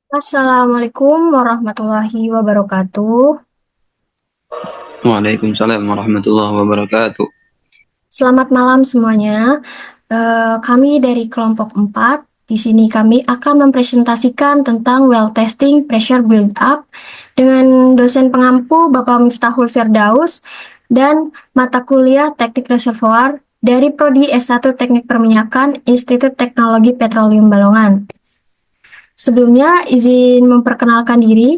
Assalamualaikum warahmatullahi wabarakatuh. Waalaikumsalam warahmatullahi wabarakatuh. Selamat malam semuanya. Kami dari kelompok 4. Di sini kami akan mempresentasikan tentang well testing pressure build up dengan dosen pengampu Bapak Miftahul Firdaus dan mata kuliah Teknik Reservoir dari Prodi S1 Teknik Perminyakan Institut Teknologi Petroleum Balongan. Sebelumnya, izin memperkenalkan diri.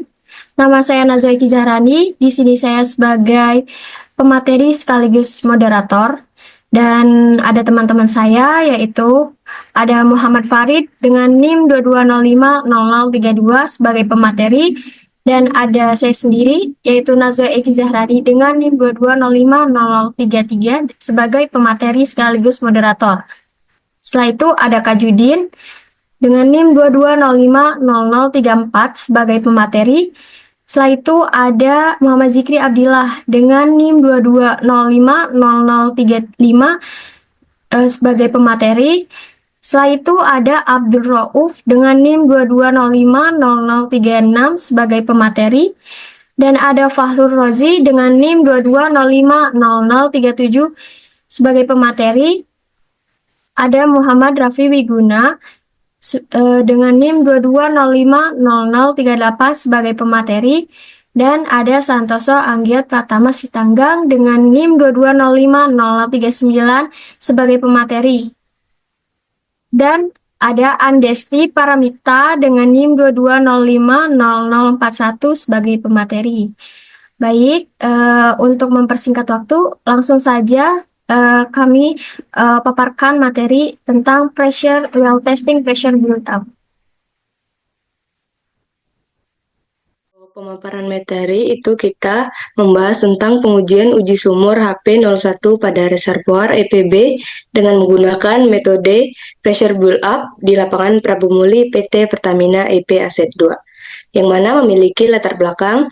Nama saya Nazwa Iki Zahrani. Di sini saya sebagai pemateri sekaligus moderator. Dan ada teman-teman saya, yaitu ada Muhammad Farid dengan NIM 22050032 sebagai pemateri. Dan ada saya sendiri, yaitu Nazwa Eki Zahrani dengan NIM 22050033 sebagai pemateri sekaligus moderator. Setelah itu ada Kak Judin dengan NIM 22050034 sebagai pemateri. Setelah itu ada Muhammad Zikri Abdillah dengan NIM 22050035 sebagai pemateri. Setelah itu ada Abdul Rauf dengan NIM 22050036 sebagai pemateri. Dan ada Fahlur Rozi dengan NIM 22050037 sebagai pemateri. Ada Muhammad Rafi Wiguna dengan NIM 22050038 sebagai pemateri, dan ada Santoso Anggil Pratama Sitanggang dengan NIM 22050039 sebagai pemateri. Dan ada Andesti Paramita dengan NIM 22050041 sebagai pemateri. Baik, untuk mempersingkat waktu, langsung saja kami paparkan materi tentang well testing pressure build up. Pemaparan materi itu kita membahas tentang pengujian uji sumur HP01 pada reservoir EPB dengan menggunakan metode pressure build up di lapangan Prabu Muli PT Pertamina EP Asset 2, yang mana memiliki latar belakang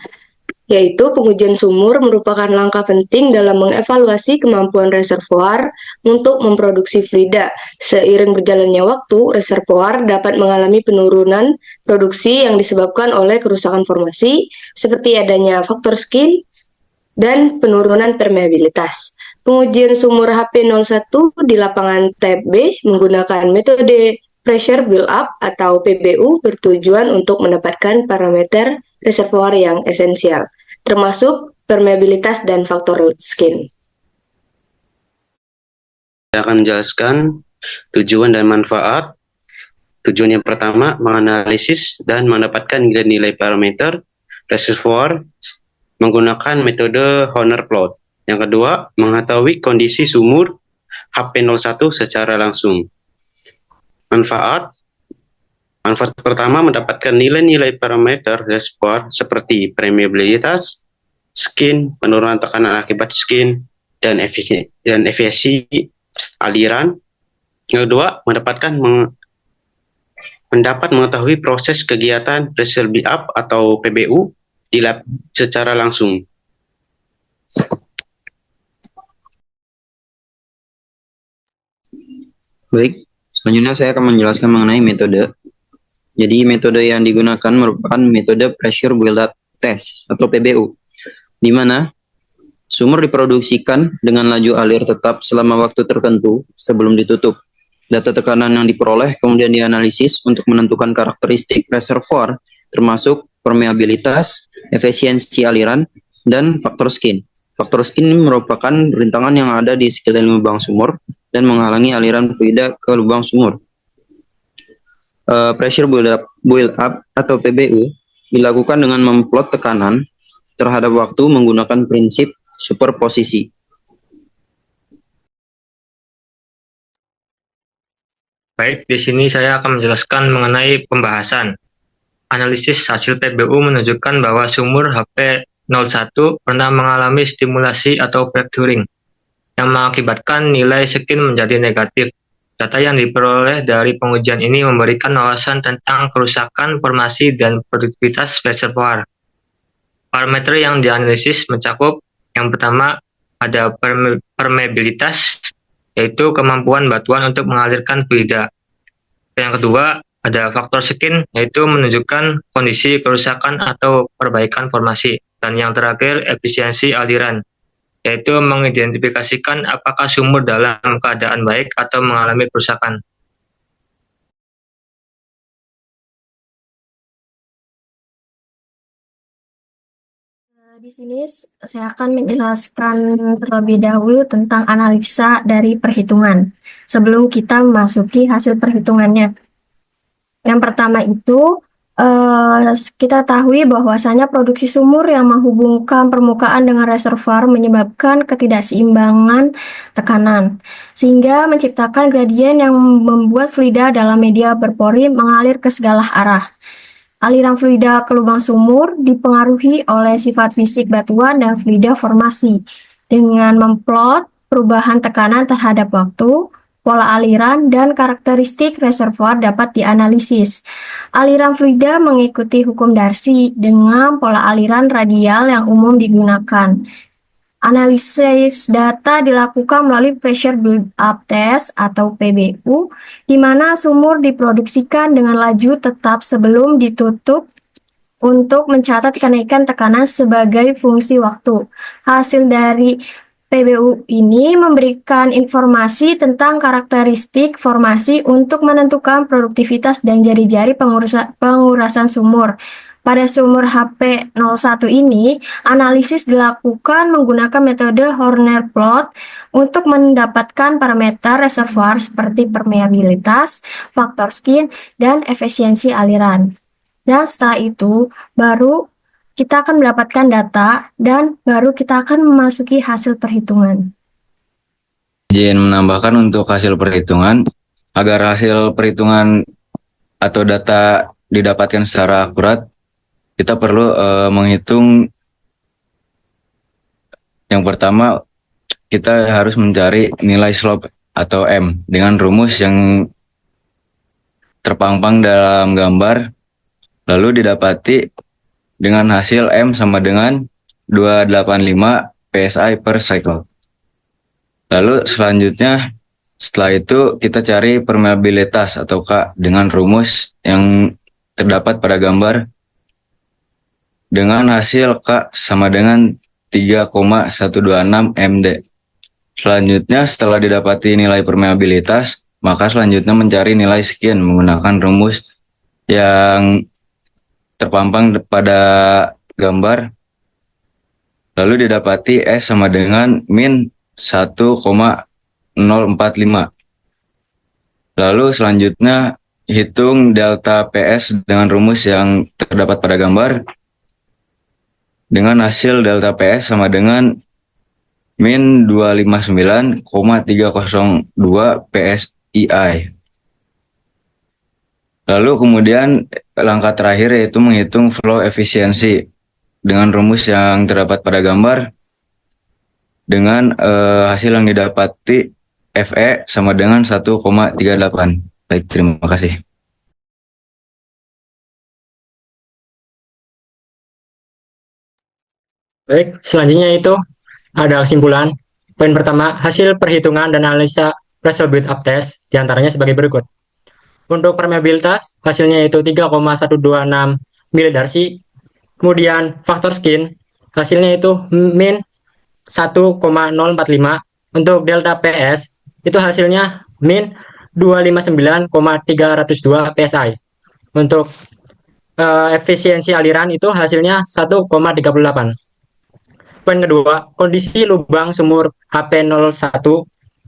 yaitu pengujian sumur merupakan langkah penting dalam mengevaluasi kemampuan reservoir untuk memproduksi fluida. Seiring berjalannya waktu, reservoir dapat mengalami penurunan produksi yang disebabkan oleh kerusakan formasi, seperti adanya faktor skin dan penurunan permeabilitas. Pengujian sumur HP01 di lapangan Tab B menggunakan metode pressure build up atau PBU bertujuan untuk mendapatkan parameter reservoir yang esensial, termasuk permeabilitas dan faktor skin. Saya akan menjelaskan tujuan dan manfaat. Tujuan yang pertama, menganalisis dan mendapatkan nilai-nilai parameter reservoir menggunakan metode Horner plot. Yang kedua, mengetahui kondisi sumur HP01 secara langsung. Manfaat pertama, mendapatkan nilai-nilai parameter reservoir seperti permeabilitas, skin, penurunan tekanan akibat skin, dan efisiensi aliran. Yang kedua, mendapat mengetahui proses kegiatan pressure build up atau PBU di lab secara langsung. Baik, selanjutnya saya akan menjelaskan mengenai metode. Jadi metode yang digunakan merupakan metode pressure build up test atau PBU, di mana sumur diproduksikan dengan laju alir tetap selama waktu tertentu sebelum ditutup. Data tekanan yang diperoleh kemudian dianalisis untuk menentukan karakteristik reservoir, termasuk permeabilitas, efisiensi aliran, dan faktor skin. Faktor skin merupakan rintangan yang ada di sekeliling lubang sumur dan menghalangi aliran fluida ke lubang sumur. Pressure build up atau PBU dilakukan dengan memplot tekanan terhadap waktu menggunakan prinsip superposisi. Baik, di sini saya akan menjelaskan mengenai pembahasan. Analisis hasil PBU menunjukkan bahwa sumur HP01 pernah mengalami stimulasi atau fracturing yang mengakibatkan nilai skin menjadi negatif. Data yang diperoleh dari pengujian ini memberikan wawasan tentang kerusakan formasi dan produktivitas reservoir. Parameter yang dianalisis mencakup yang pertama ada permeabilitas, yaitu kemampuan batuan untuk mengalirkan fluida. Yang kedua Ada faktor skin, yaitu menunjukkan kondisi kerusakan atau perbaikan formasi. Dan yang terakhir, efisiensi aliran, yaitu mengidentifikasikan apakah sumur dalam keadaan baik atau mengalami kerusakan. Di sini saya akan menjelaskan terlebih dahulu tentang analisa dari perhitungan sebelum kita memasuki hasil perhitungannya. Yang pertama itu kita ketahui bahwasanya produksi sumur yang menghubungkan permukaan dengan reservoir menyebabkan ketidakseimbangan tekanan, sehingga menciptakan gradien yang membuat fluida dalam media berpori mengalir ke segala arah. Aliran fluida ke lubang sumur dipengaruhi oleh sifat fisik batuan dan fluida formasi. Dengan memplot perubahan tekanan terhadap waktu, pola aliran, dan karakteristik reservoir dapat dianalisis. Aliran fluida mengikuti hukum Darcy dengan pola aliran radial yang umum digunakan. Analisis data dilakukan melalui Pressure Build-up Test atau PBU, di mana sumur diproduksikan dengan laju tetap sebelum ditutup untuk mencatat kenaikan tekanan sebagai fungsi waktu. Hasil dari PBU ini memberikan informasi tentang karakteristik formasi untuk menentukan produktivitas dan jari-jari pengurasan sumur. Pada sumur HP01 ini, analisis dilakukan menggunakan metode Horner plot untuk mendapatkan parameter reservoir seperti permeabilitas, faktor skin, dan efisiensi aliran. Dan setelah itu, baru kita akan mendapatkan data dan baru kita akan memasuki hasil perhitungan. Izin menambahkan untuk hasil perhitungan, agar hasil perhitungan atau data didapatkan secara akurat, kita perlu menghitung. Yang pertama, kita harus mencari nilai slope atau M dengan rumus yang terpampang dalam gambar, lalu didapati dengan hasil M sama dengan 285 PSI per cycle. Lalu selanjutnya, setelah itu kita cari permeabilitas atau K dengan rumus yang terdapat pada gambar, dengan hasil K sama dengan 3,126 MD. Selanjutnya, setelah didapati nilai permeabilitas, maka selanjutnya mencari nilai skin menggunakan rumus yang terpampang pada gambar. Lalu didapati S sama dengan min 1,045. Lalu selanjutnya hitung delta PS dengan rumus yang terdapat pada gambar, dengan hasil delta PS sama dengan min 259,302 PSI. Lalu kemudian langkah terakhir yaitu menghitung flow efisiensi dengan rumus yang terdapat pada gambar, dengan hasil yang didapati FE sama dengan 1,38. Baik, terima kasih. Baik, selanjutnya itu ada kesimpulan. Poin pertama, hasil perhitungan dan analisa pressure build-up test diantaranya sebagai berikut. Untuk permeabilitas, hasilnya itu 3,126 milidarcy. Kemudian faktor skin, hasilnya itu min 1,045. Untuk delta PS, itu hasilnya min 259,302 PSI. Untuk efisiensi aliran itu hasilnya 1,38. Poin kedua, kondisi lubang sumur HP01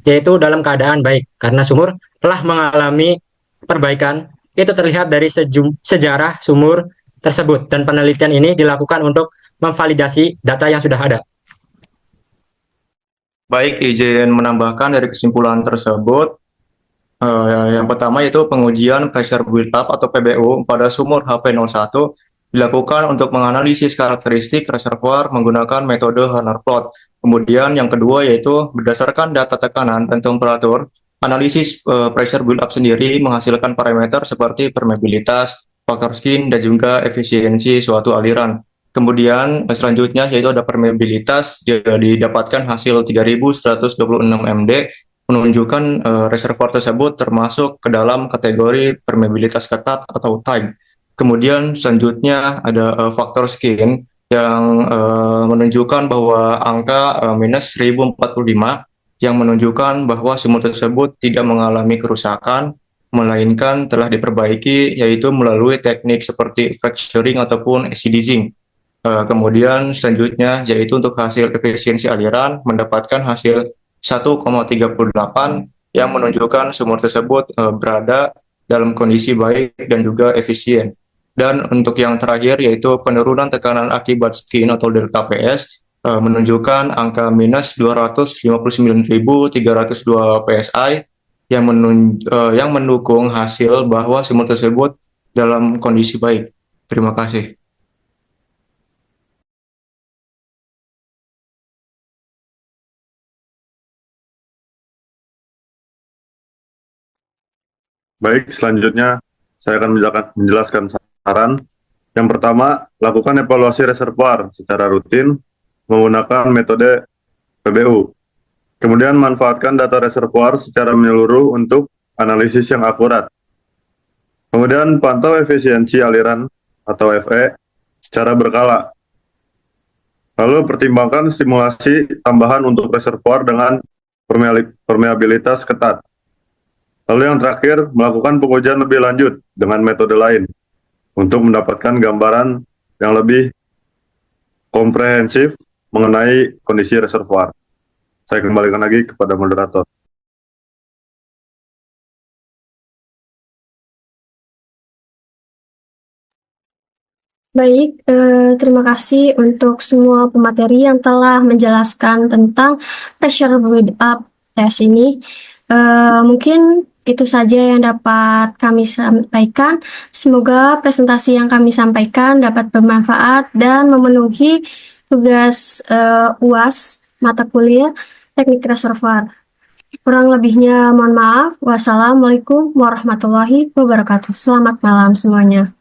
yaitu dalam keadaan baik karena sumur telah mengalami perbaikan. Itu terlihat dari sejarah sumur tersebut dan penelitian ini dilakukan untuk memvalidasi data yang sudah ada. Baik, izin menambahkan dari kesimpulan tersebut. Yang pertama yaitu pengujian pressure build-up atau PBU pada sumur HP01 dilakukan untuk menganalisis karakteristik reservoir menggunakan metode Horner plot. Kemudian yang kedua yaitu berdasarkan data tekanan dan temperatur, analisis pressure build-up sendiri menghasilkan parameter seperti permeabilitas, faktor skin, dan juga efisiensi suatu aliran. Kemudian selanjutnya yaitu ada permeabilitas, didapatkan hasil 3.126 MD. menunjukkan reservoir tersebut termasuk ke dalam kategori permeabilitas ketat atau tight. Kemudian selanjutnya ada faktor skin yang menunjukkan bahwa angka minus 1045 yang menunjukkan bahwa sumur tersebut tidak mengalami kerusakan, melainkan telah diperbaiki, yaitu melalui teknik seperti fracturing ataupun acid zinc. Kemudian selanjutnya yaitu untuk hasil efisiensi aliran mendapatkan hasil 1,38 yang menunjukkan sumur tersebut berada dalam kondisi baik dan juga efisien. Dan untuk yang terakhir yaitu penurunan tekanan akibat skin atau delta PS menunjukkan angka minus 259.302 PSI yang mendukung hasil bahwa sumur tersebut dalam kondisi baik. Terima kasih. Baik, selanjutnya saya akan menjelaskan saran. Yang pertama, lakukan evaluasi reservoir secara rutin menggunakan metode PBU. Kemudian manfaatkan data reservoir secara menyeluruh untuk analisis yang akurat. Kemudian pantau efisiensi aliran atau FE secara berkala. Lalu pertimbangkan stimulasi tambahan untuk reservoir dengan permeabilitas ketat. Lalu yang terakhir, melakukan pengujian lebih lanjut dengan metode lain untuk mendapatkan gambaran yang lebih komprehensif mengenai kondisi reservoir. Saya kembalikan lagi kepada moderator. Baik, terima kasih untuk semua pemateri yang telah menjelaskan tentang pressure build-up test ini. Mungkin itu saja yang dapat kami sampaikan. Semoga presentasi yang kami sampaikan dapat bermanfaat dan memenuhi tugas UAS mata kuliah Teknik Reservoir. Kurang lebihnya mohon maaf. Wassalamualaikum warahmatullahi wabarakatuh. Selamat malam semuanya.